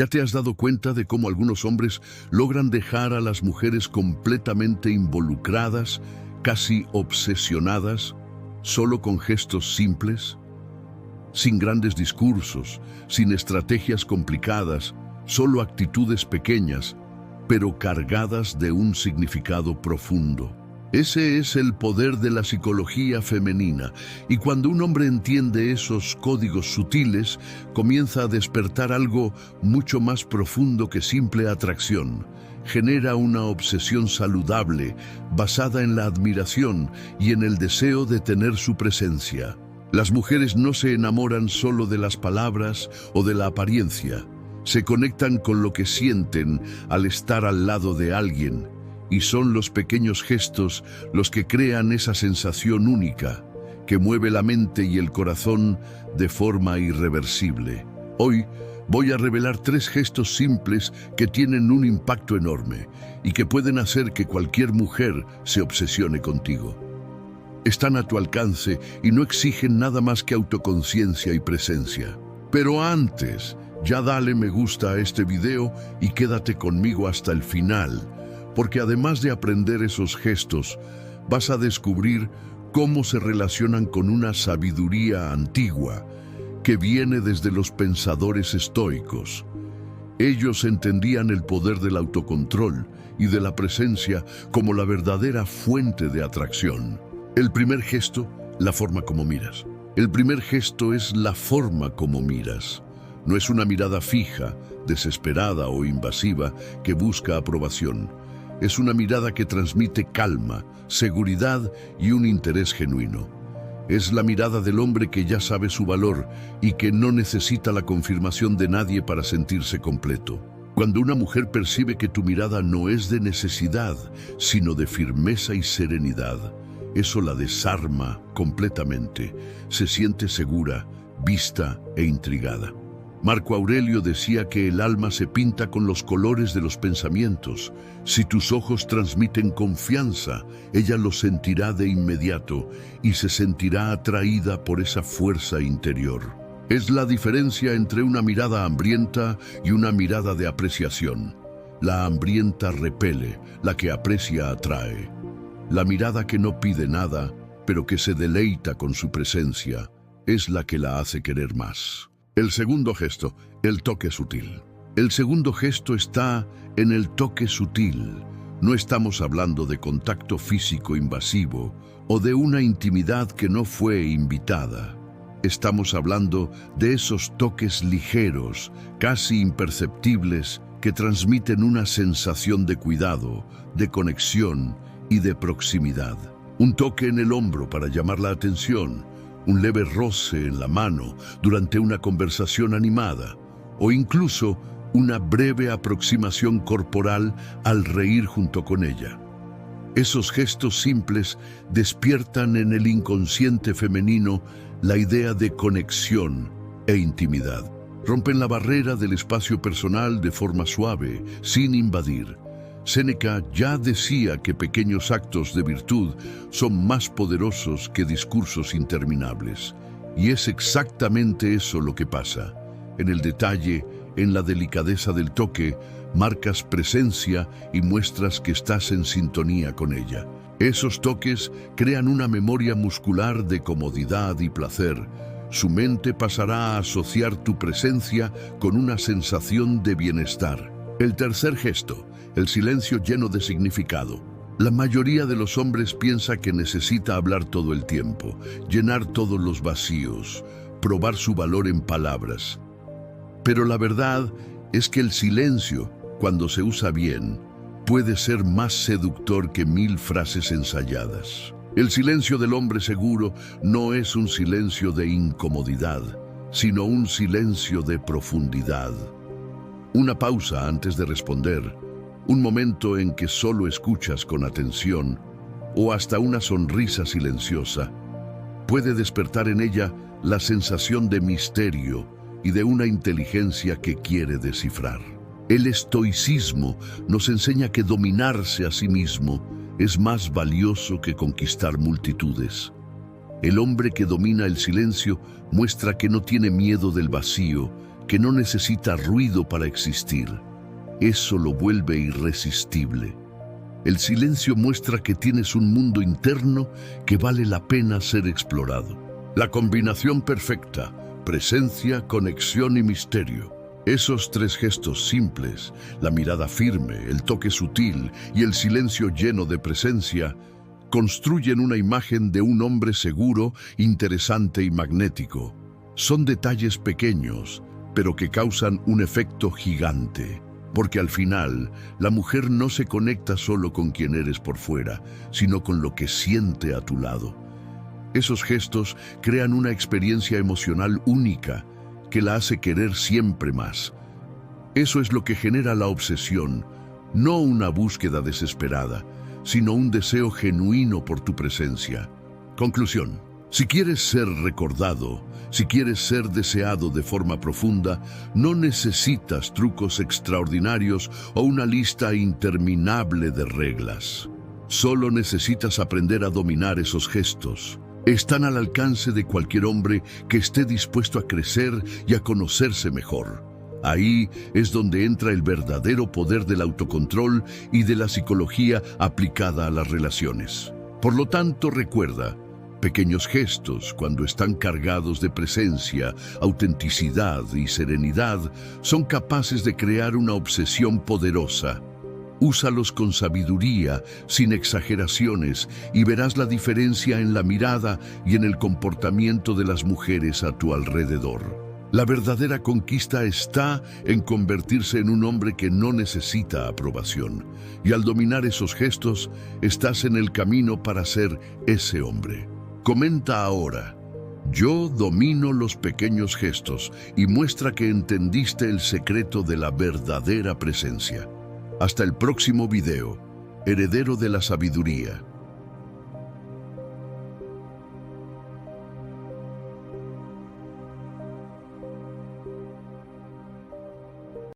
¿Ya te has dado cuenta de cómo algunos hombres logran dejar a las mujeres completamente involucradas, casi obsesionadas, solo con gestos simples? Sin grandes discursos, sin estrategias complicadas, solo actitudes pequeñas, pero cargadas de un significado profundo. Ese es el poder de la psicología femenina, y cuando un hombre entiende esos códigos sutiles, comienza a despertar algo mucho más profundo que simple atracción. Genera una obsesión saludable, basada en la admiración y en el deseo de tener su presencia. Las mujeres no se enamoran solo de las palabras o de la apariencia. Se conectan con lo que sienten al estar al lado de alguien, y son los pequeños gestos los que crean esa sensación única, que mueve la mente y el corazón de forma irreversible. Hoy voy a revelar 3 gestos simples que tienen un impacto enorme y que pueden hacer que cualquier mujer se obsesione contigo. Están a tu alcance y no exigen nada más que autoconciencia y presencia. Pero antes, ya dale me gusta a este video y quédate conmigo hasta el final, porque además de aprender esos gestos, vas a descubrir cómo se relacionan con una sabiduría antigua que viene desde los pensadores estoicos. Ellos entendían el poder del autocontrol y de la presencia como la verdadera fuente de atracción. El primer gesto, la forma como miras. El primer gesto es la forma como miras. No es una mirada fija, desesperada o invasiva que busca aprobación. Es una mirada que transmite calma, seguridad y un interés genuino. Es la mirada del hombre que ya sabe su valor y que no necesita la confirmación de nadie para sentirse completo. Cuando una mujer percibe que tu mirada no es de necesidad, sino de firmeza y serenidad, eso la desarma completamente. Se siente segura, vista e intrigada. Marco Aurelio decía que el alma se pinta con los colores de los pensamientos. Si tus ojos transmiten confianza, ella lo sentirá de inmediato y se sentirá atraída por esa fuerza interior. Es la diferencia entre una mirada hambrienta y una mirada de apreciación. La hambrienta repele, la que aprecia atrae. La mirada que no pide nada, pero que se deleita con su presencia, es la que la hace querer más. El segundo gesto, el toque sutil. El segundo gesto está en el toque sutil. No estamos hablando de contacto físico invasivo o de una intimidad que no fue invitada. Estamos hablando de esos toques ligeros, casi imperceptibles, que transmiten una sensación de cuidado, de conexión y de proximidad. Un toque en el hombro para llamar la atención, un leve roce en la mano durante una conversación animada, o incluso una breve aproximación corporal al reír junto con ella. Esos gestos simples despiertan en el inconsciente femenino la idea de conexión e intimidad. Rompen la barrera del espacio personal de forma suave, sin invadir. Séneca ya decía que pequeños actos de virtud son más poderosos que discursos interminables. Y es exactamente eso lo que pasa. En el detalle, en la delicadeza del toque, marcas presencia y muestras que estás en sintonía con ella. Esos toques crean una memoria muscular de comodidad y placer. Su mente pasará a asociar tu presencia con una sensación de bienestar. El tercer gesto, el silencio lleno de significado. La mayoría de los hombres piensa que necesita hablar todo el tiempo, llenar todos los vacíos, probar su valor en palabras. Pero la verdad es que el silencio, cuando se usa bien, puede ser más seductor que 1000 frases ensayadas. El silencio del hombre seguro no es un silencio de incomodidad, sino un silencio de profundidad. Una pausa antes de responder, un momento en que solo escuchas con atención, o hasta una sonrisa silenciosa, puede despertar en ella la sensación de misterio y de una inteligencia que quiere descifrar. El estoicismo nos enseña que dominarse a sí mismo es más valioso que conquistar multitudes. El hombre que domina el silencio muestra que no tiene miedo del vacío, que no necesita ruido para existir. Eso lo vuelve irresistible. El silencio muestra que tienes un mundo interno que vale la pena ser explorado. La combinación perfecta: presencia, conexión y misterio. Esos tres gestos simples, la mirada firme, el toque sutil y el silencio lleno de presencia, construyen una imagen de un hombre seguro, interesante y magnético. Son detalles pequeños, pero que causan un efecto gigante. Porque al final, la mujer no se conecta solo con quien eres por fuera, sino con lo que siente a tu lado. Esos gestos crean una experiencia emocional única que la hace querer siempre más. Eso es lo que genera la obsesión, no una búsqueda desesperada, sino un deseo genuino por tu presencia. Conclusión: si quieres ser recordado, si quieres ser deseado de forma profunda, no necesitas trucos extraordinarios o una lista interminable de reglas. Solo necesitas aprender a dominar esos gestos. Están al alcance de cualquier hombre que esté dispuesto a crecer y a conocerse mejor. Ahí es donde entra el verdadero poder del autocontrol y de la psicología aplicada a las relaciones. Por lo tanto, recuerda: pequeños gestos, cuando están cargados de presencia, autenticidad y serenidad, son capaces de crear una obsesión poderosa. Úsalos con sabiduría, sin exageraciones, y verás la diferencia en la mirada y en el comportamiento de las mujeres a tu alrededor. La verdadera conquista está en convertirse en un hombre que no necesita aprobación. Y al dominar esos gestos, estás en el camino para ser ese hombre. Comenta ahora: yo domino los pequeños gestos, y muestra que entendiste el secreto de la verdadera presencia. Hasta el próximo video, heredero de la sabiduría.